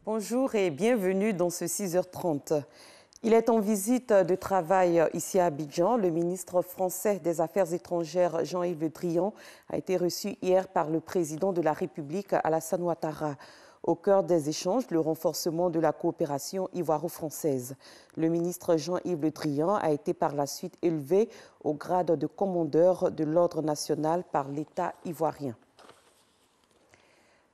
Bonjour et bienvenue dans ce 6h30. Il est en visite de travail ici à Abidjan. Le ministre français des Affaires étrangères, Jean-Yves Le Drian, a été reçu hier par le président de la République, Alassane Ouattara. Au cœur des échanges, le renforcement de la coopération ivoiro-française. Le ministre Jean-Yves Le Drian a été par la suite élevé au grade de commandeur de l'Ordre national par l'État ivoirien.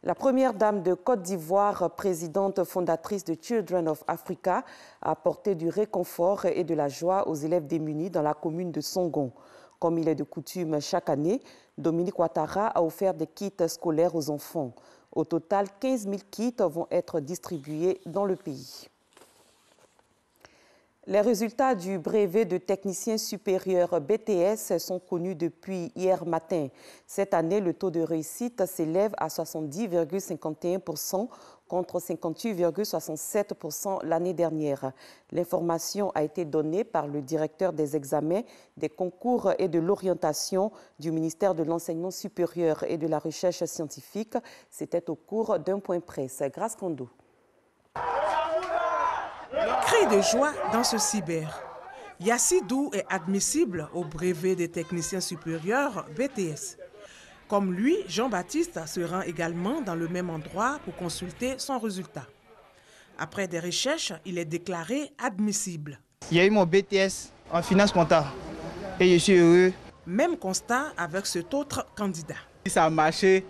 La première dame de Côte d'Ivoire, présidente fondatrice de Children of Africa, a apporté du réconfort et de la joie aux élèves démunis dans la commune de Songon. Comme il est de coutume chaque année, Dominique Ouattara a offert des kits scolaires aux enfants. Au total, 15 000 kits vont être distribués dans le pays. Les résultats du brevet de technicien supérieur BTS sont connus depuis hier matin. Cette année, le taux de réussite s'élève à 70,51% contre 58,67% l'année dernière. L'information a été donnée par le directeur des examens, des concours et de l'orientation du ministère de l'Enseignement supérieur et de la Recherche scientifique. C'était au cours d'un point presse. Grâce Kondo. Cri de joie dans ce cyber. Yassidou est admissible au brevet des techniciens supérieurs BTS. Comme lui, Jean-Baptiste se rend également dans le même endroit pour consulter son résultat. Après des recherches, il est déclaré admissible. Il y a eu mon BTS en finance comptable et je suis heureux. Même constat avec cet autre candidat. Ça a marché.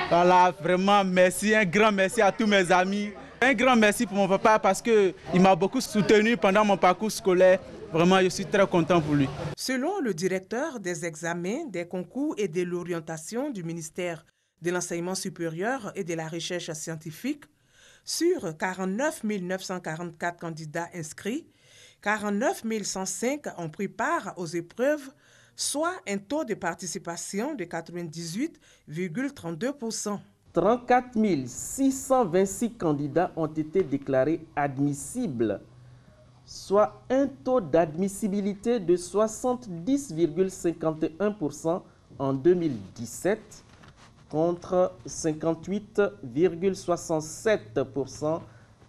Voilà, vraiment merci, un grand merci à tous mes amis. Un grand merci pour mon papa parce qu'il m'a beaucoup soutenu pendant mon parcours scolaire. Vraiment, je suis très content pour lui. Selon le directeur des examens, des concours et de l'orientation du ministère de l'Enseignement supérieur et de la Recherche scientifique, sur 49 944 candidats inscrits, 49 105 ont pris part aux épreuves, soit un taux de participation de 98,32%. 34 626 candidats ont été déclarés admissibles, soit un taux d'admissibilité de 70,51% en 2017 contre 58,67%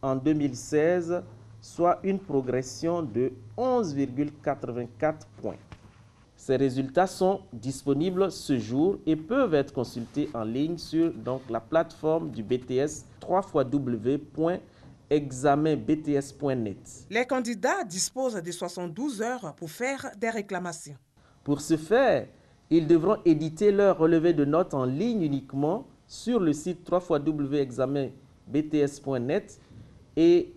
en 2016, soit une progression de 11,84 points. Ces résultats sont disponibles ce jour et peuvent être consultés en ligne sur la plateforme du BTS www.examenbts.net. Les candidats disposent de 72 heures pour faire des réclamations. Pour ce faire, ils devront éditer leur relevé de notes en ligne uniquement sur le site www.examenbts.net et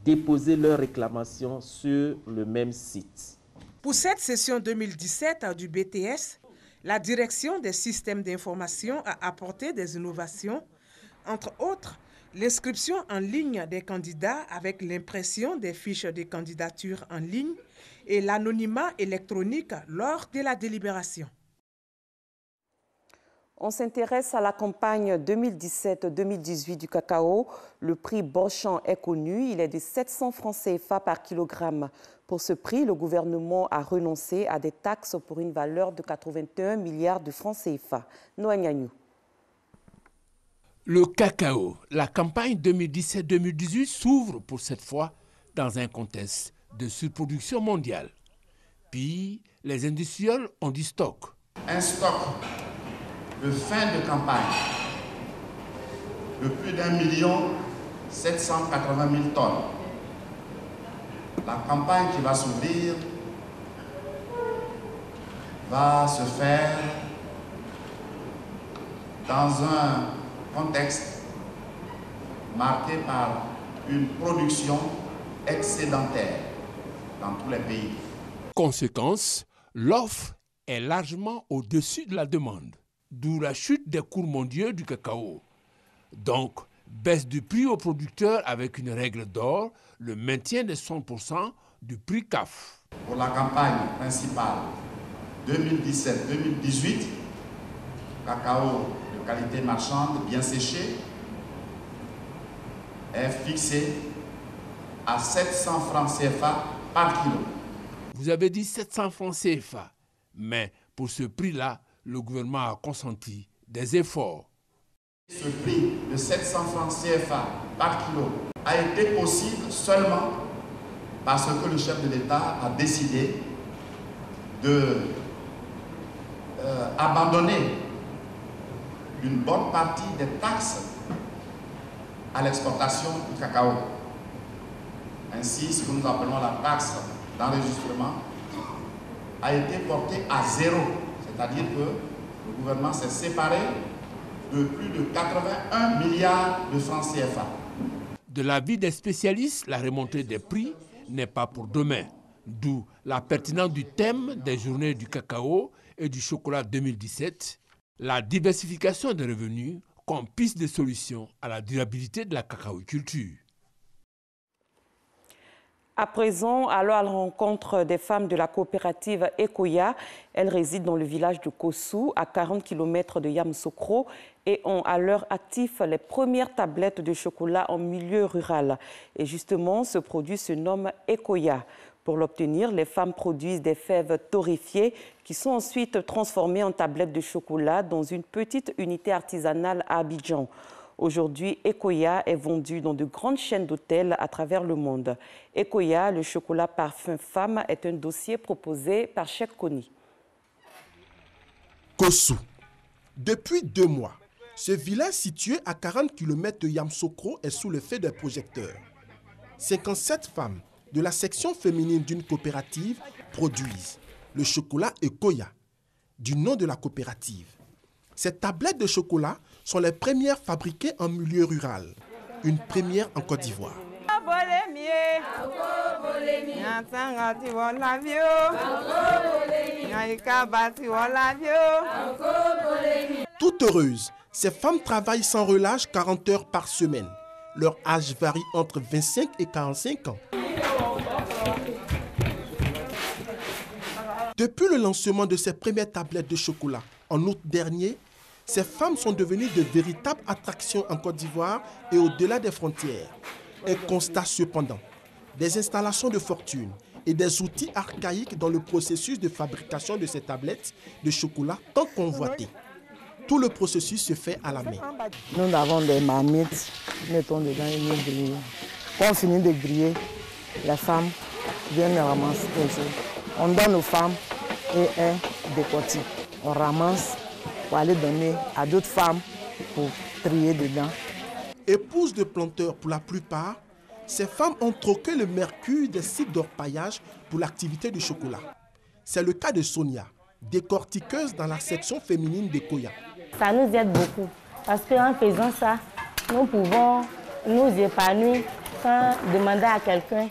déposer leur réclamation sur le même site. Pour cette session 2017 du BTS, la direction des systèmes d'information a apporté des innovations, entre autres l'inscription en ligne des candidats avec l'impression des fiches de candidature en ligne et l'anonymat électronique lors de la délibération. On s'intéresse à la campagne 2017-2018 du cacao. Le prix Bonchamp est connu, il est de 700 francs CFA par kilogramme. Pour ce prix, le gouvernement a renoncé à des taxes pour une valeur de 81 milliards de francs CFA. Noa Nyanyou. Le cacao, la campagne 2017-2018 s'ouvre pour cette fois dans un contexte de surproduction mondiale. Puis, les industriels ont du stock. Un stock de fin de campagne de plus d'1 780 000 tonnes. La campagne qui va s'ouvrir va se faire dans un contexte marqué par une production excédentaire dans tous les pays. Conséquence, l'offre est largement au-dessus de la demande, d'où la chute des cours mondiaux du cacao. Donc, baisse du prix aux producteurs avec une règle d'or, le maintien de 100% du prix CAF. Pour la campagne principale 2017-2018, cacao de qualité marchande bien séché est fixé à 700 francs CFA par kilo. Vous avez dit 700 francs CFA, mais pour ce prix-là, le gouvernement a consenti des efforts. Ce prix de 700 francs CFA par kilo a été possible seulement parce que le chef de l'État a décidé de abandonner une bonne partie des taxes à l'exportation du cacao. Ainsi, ce que nous appelons la taxe d'enregistrement a été portée à 0, c'est-à-dire que le gouvernement s'est séparé de plus de 81 milliards de francs CFA. De l'avis des spécialistes, la remontée des prix n'est pas pour demain, d'où la pertinence du thème des journées du cacao et du chocolat 2017, la diversification des revenus comme piste de solution à la durabilité de la cacaoculture. À présent, allons à la rencontre des femmes de la coopérative Ekoya. Elles résident dans le village de Kossou, à 40 km de Yamoussoukro, et ont à leur actif les premières tablettes de chocolat en milieu rural. Et justement, ce produit se nomme Ekoya. Pour l'obtenir, les femmes produisent des fèves torréfiées qui sont ensuite transformées en tablettes de chocolat dans une petite unité artisanale à Abidjan. Aujourd'hui, Ekoya est vendu dans de grandes chaînes d'hôtels à travers le monde. Ekoya, le chocolat parfum femme, est un dossier proposé par Cheikh Koni. Kossou. Depuis 2 mois, ce village situé à 40 km de Yamoussoukro est sous le feu des projecteurs. 57 femmes de la section féminine d'une coopérative produisent le chocolat Ekoya, du nom de la coopérative. Ces tablettes de chocolat sont les premières fabriquées en milieu rural, une première en Côte d'Ivoire. Toutes heureuses, ces femmes travaillent sans relâche 40 heures par semaine. Leur âge varie entre 25 et 45 ans. Depuis le lancement de ces premières tablettes de chocolat en août dernier, ces femmes sont devenues de véritables attractions en Côte d'Ivoire et au-delà des frontières. Elles constatent cependant des installations de fortune et des outils archaïques dans le processus de fabrication de ces tablettes de chocolat tant convoitées. Tout le processus se fait à la main. Nous avons des marmites, mettons dedans et nous grillons. Quand on finit de griller, les femmes viennent ramasser les choses. On donne aux femmes et elles décortiquent. On ramasse pour aller donner à d'autres femmes pour trier dedans. Épouses de planteurs pour la plupart, ces femmes ont troqué le mercure des sites d'orpaillage pour l'activité du chocolat. C'est le cas de Sonia, décortiqueuse dans la section féminine d'Ekoya. Ça nous aide beaucoup parce qu'en faisant ça, nous pouvons nous épanouir sans demander à quelqu'un.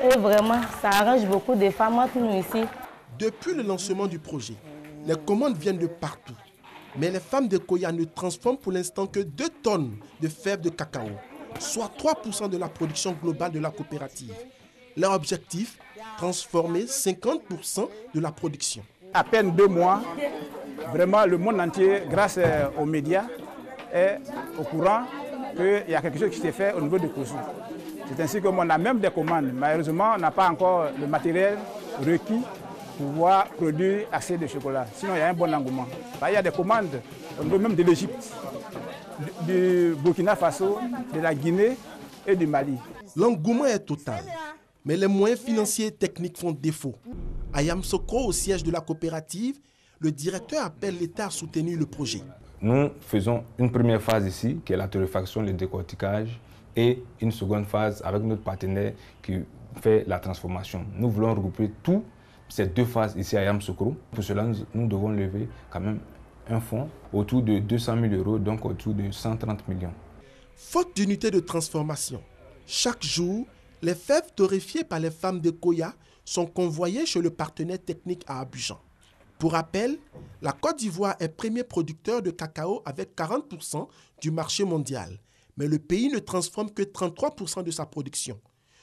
Et vraiment, ça arrange beaucoup de femmes entre nous ici. Depuis le lancement du projet, les commandes viennent de partout. Mais les femmes d'Ekoya ne transforment pour l'instant que 2 tonnes de fèves de cacao, soit 3% de la production globale de la coopérative. Leur objectif, transformer 50% de la production. À peine 2 mois, vraiment le monde entier, grâce aux médias, est au courant qu'il y a quelque chose qui s'est fait au niveau de Kossou. C'est ainsi qu'on a même des commandes. Malheureusement, on n'a pas encore le matériel requis pour pouvoir produire assez de chocolat. Sinon, il y a un bon engouement. Il y a des commandes au niveau même de l'Égypte, du Burkina Faso, de la Guinée et du Mali. L'engouement est total, mais les moyens financiers et techniques font défaut. À Yamoussoukro, au siège de la coopérative, le directeur appelle l'État à soutenir le projet. Nous faisons une première phase ici, qui est la torréfaction, le décortiquage, et une seconde phase avec notre partenaire qui fait la transformation. Nous voulons regrouper toutes ces 2 phases ici à Yamoussoukro. Pour cela, nous devons lever quand même un fonds autour de 200 000 €, donc autour de 130 millions. Faute d'unité de transformation, chaque jour, les fèves torréfiées par les femmes d'Ekoya sont convoyées chez le partenaire technique à Abidjan. Pour rappel, la Côte d'Ivoire est premier producteur de cacao avec 40% du marché mondial. Mais le pays ne transforme que 33% de sa production.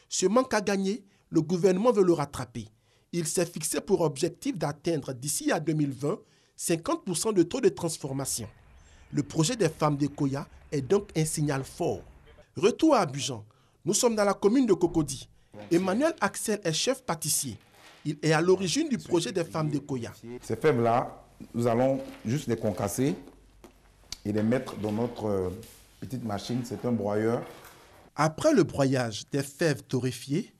Ce manque à gagner, le gouvernement veut le rattraper. Il s'est fixé pour objectif d'atteindre d'ici à 2020 50% de taux de transformation. Le projet des femmes d'Ekoya est donc un signal fort. Retour à Abidjan, nous sommes dans la commune de Cocody. Emmanuel Axel est chef pâtissier. Il est à l'origine du projet des femmes d'Ekoya. Ces fèves-là, nous allons juste les concasser et les mettre dans notre petite machine. C'est un broyeur Après le broyage des fèves torréfiées,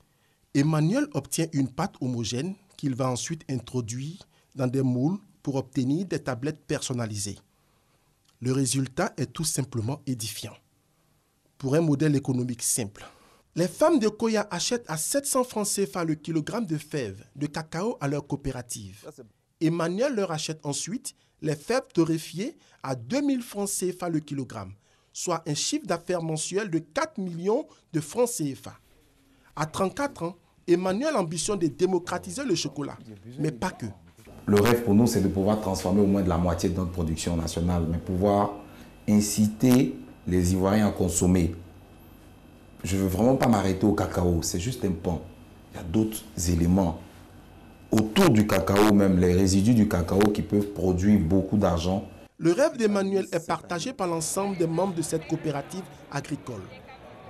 Emmanuel obtient une pâte homogène qu'il va ensuite introduire dans des moules pour obtenir des tablettes personnalisées. Le résultat est tout simplement édifiant. Pour un modèle économique simple, les femmes de Koya achètent à 700 francs CFA le kilogramme de fèves de cacao à leur coopérative. Emmanuel leur achète ensuite les fèves torréfiées à 2000 francs CFA le kilogramme, soit un chiffre d'affaires mensuel de 4 millions de francs CFA. À 34 ans, Emmanuel ambitionne de démocratiser le chocolat, mais pas que. Le rêve pour nous, c'est de pouvoir transformer au moins de la moitié de notre production nationale, mais pouvoir inciter les Ivoiriens à consommer. Je ne veux vraiment pas m'arrêter au cacao, c'est juste un pan. Il y a d'autres éléments autour du cacao, même les résidus du cacao qui peuvent produire beaucoup d'argent. Le rêve d'Emmanuel est partagé par l'ensemble des membres de cette coopérative agricole.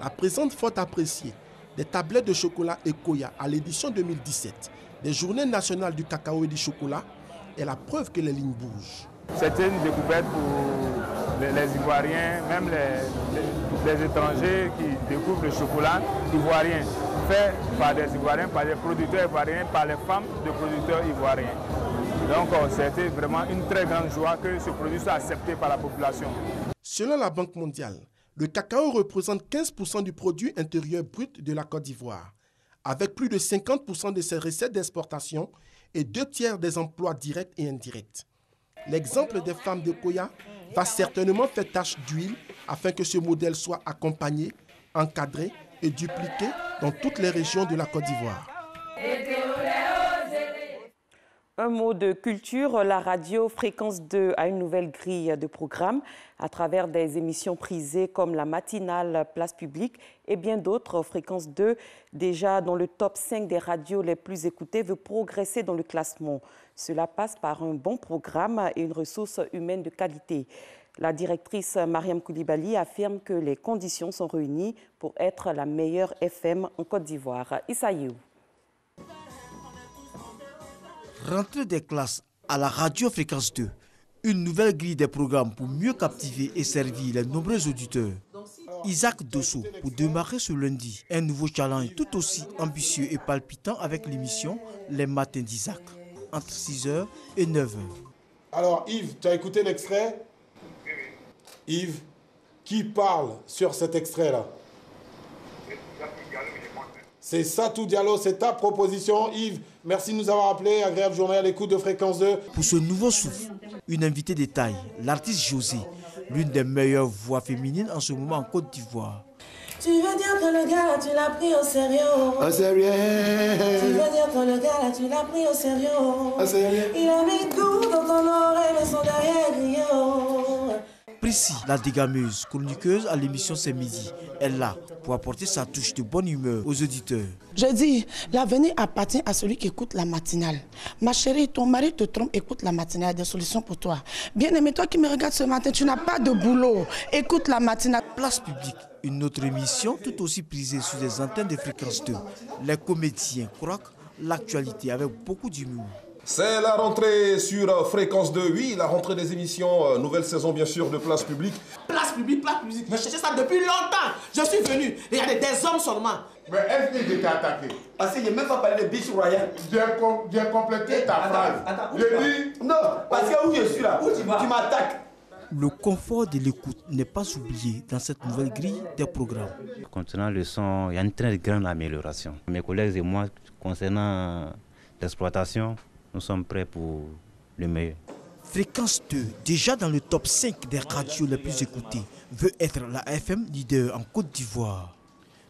La présente faute appréciée des tablettes de chocolat Ekoya à l'édition 2017 des Journées nationales du cacao et du chocolat est la preuve que les lignes bougent. C'était une découverte pour les Ivoiriens, même les étrangers qui découvrent le chocolat ivoirien, fait par des Ivoiriens, par des producteurs ivoiriens, par les femmes de producteurs ivoiriens. Donc c'était vraiment une très grande joie que ce produit soit accepté par la population. Selon la Banque mondiale, le cacao représente 15% du produit intérieur brut de la Côte d'Ivoire, avec plus de 50% de ses recettes d'exportation et 2/3 des emplois directs et indirects. L'exemple des femmes de Koya va certainement faire tache d'huile afin que ce modèle soit accompagné, encadré et dupliqué dans toutes les régions de la Côte d'Ivoire. Un mot de culture, la radio Fréquence 2 a une nouvelle grille de programmes à travers des émissions prisées comme la matinale Place Publique et bien d'autres. Fréquence 2, déjà dans le top 5 des radios les plus écoutées, veut progresser dans le classement. Cela passe par un bon programme et une ressource humaine de qualité. La directrice Mariam Koulibaly affirme que les conditions sont réunies pour être la meilleure FM en Côte d'Ivoire. Issaïou. Rentrée des classes à la radio Fréquence 2, une nouvelle grille des programmes pour mieux captiver et servir les nombreux auditeurs. Isaac Dosso pour démarrer ce lundi, un nouveau challenge tout aussi ambitieux et palpitant avec l'émission Les Matins d'Isaac, entre 6h et 9h. Alors Yves, tu as écouté l'extrait? Yves, qui parle sur cet extrait-là? C'est Satou Diallo, c'est ta proposition. Yves, merci de nous avoir appelés. Agréable journée à l'écoute de Fréquence 2. Pour ce nouveau souffle, une invitée de taille, l'artiste José, l'une des meilleures voix féminines en ce moment en Côte d'Ivoire. Tu veux dire que le gars là, tu l'as pris au sérieux? Au sérieux. Tu veux dire que le gars là, tu l'as pris au sérieux? Au sérieux. Il a mis tout dans ton oreille, mais son derrière grillé. Prissi, la dégameuse, chroniqueuse à l'émission C'est Midi, est là pour apporter sa touche de bonne humeur aux auditeurs. Je dis, l'avenir appartient à celui qui écoute la matinale. Ma chérie, ton mari te trompe, écoute la matinale, il y a des solutions pour toi. Bien-aimé, toi qui me regardes ce matin, tu n'as pas de boulot. Écoute la matinale. Place Publique, une autre émission tout aussi prisée sur les antennes de Fréquence 2. Les comédiens croquent l'actualité avec beaucoup d'humour. C'est la rentrée sur Fréquence 2, oui, la rentrée des émissions, nouvelle saison bien sûr de Place Publique. Place Publique, je cherchais ça depuis longtemps. Je suis venu, regardez, des hommes seulement. Mais est-ce que j'étais attaqué? Parce que je n'ai même pas parlé de Biche Royal. J'ai complété ta phrase. Je dis... Non, parce que où je suis là, tu m'attaques. Le confort de l'écoute n'est pas oublié dans cette nouvelle grille des programmes. Concernant le son, il y a une très grande amélioration. Mes collègues et moi, concernant l'exploitation, nous sommes prêts pour le meilleur. Fréquence 2, déjà dans le top 5 des radios les plus écoutées, veut être la FM leader en Côte d'Ivoire.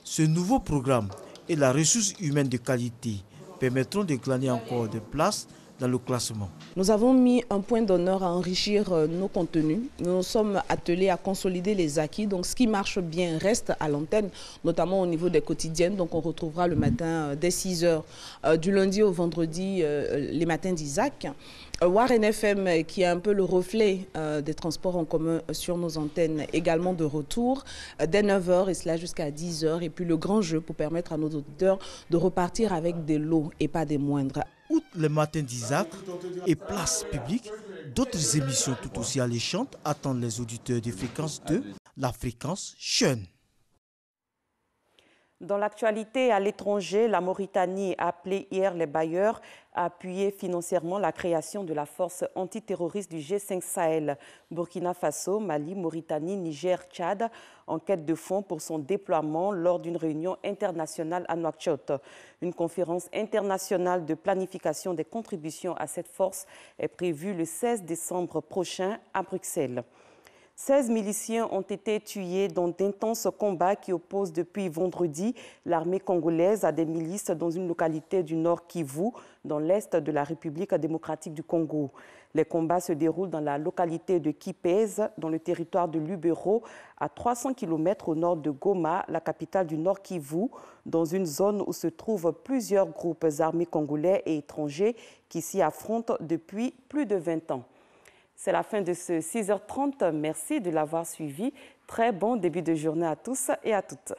Ce nouveau programme et la ressource humaine de qualité permettront de gagner encore de place dans le classement. Nous avons mis un point d'honneur à enrichir nos contenus. Nous nous sommes attelés à consolider les acquis. Donc ce qui marche bien reste à l'antenne, notamment au niveau des quotidiennes. Donc on retrouvera le matin dès 6h, du lundi au vendredi, les matins d'Isaac. Warren FM, qui est un peu le reflet des transports en commun sur nos antennes, également de retour dès 9h et cela jusqu'à 10h. Et puis le grand jeu pour permettre à nos auditeurs de repartir avec des lots et pas des moindres. Outre les matins d'Isaac et Place Publique, d'autres émissions tout aussi alléchantes attendent les auditeurs de Fréquence 2, la fréquence jeune. Dans l'actualité à l'étranger, la Mauritanie a appelé hier les bailleurs à appuyer financièrement la création de la force antiterroriste du G5 Sahel. Burkina Faso, Mali, Mauritanie, Niger, Tchad en quête de fonds pour son déploiement lors d'une réunion internationale à Nouakchott. Une conférence internationale de planification des contributions à cette force est prévue le 16 décembre prochain à Bruxelles. 16 miliciens ont été tués dans d'intenses combats qui opposent depuis vendredi l'armée congolaise à des milices dans une localité du Nord Kivu, dans l'est de la République démocratique du Congo. Les combats se déroulent dans la localité de Kipez, dans le territoire de Lubero, à 300 km au nord de Goma, la capitale du Nord Kivu, dans une zone où se trouvent plusieurs groupes armés congolais et étrangers qui s'y affrontent depuis plus de 20 ans. C'est la fin de ce 6h30. Merci de l'avoir suivi. Très bon début de journée à tous et à toutes.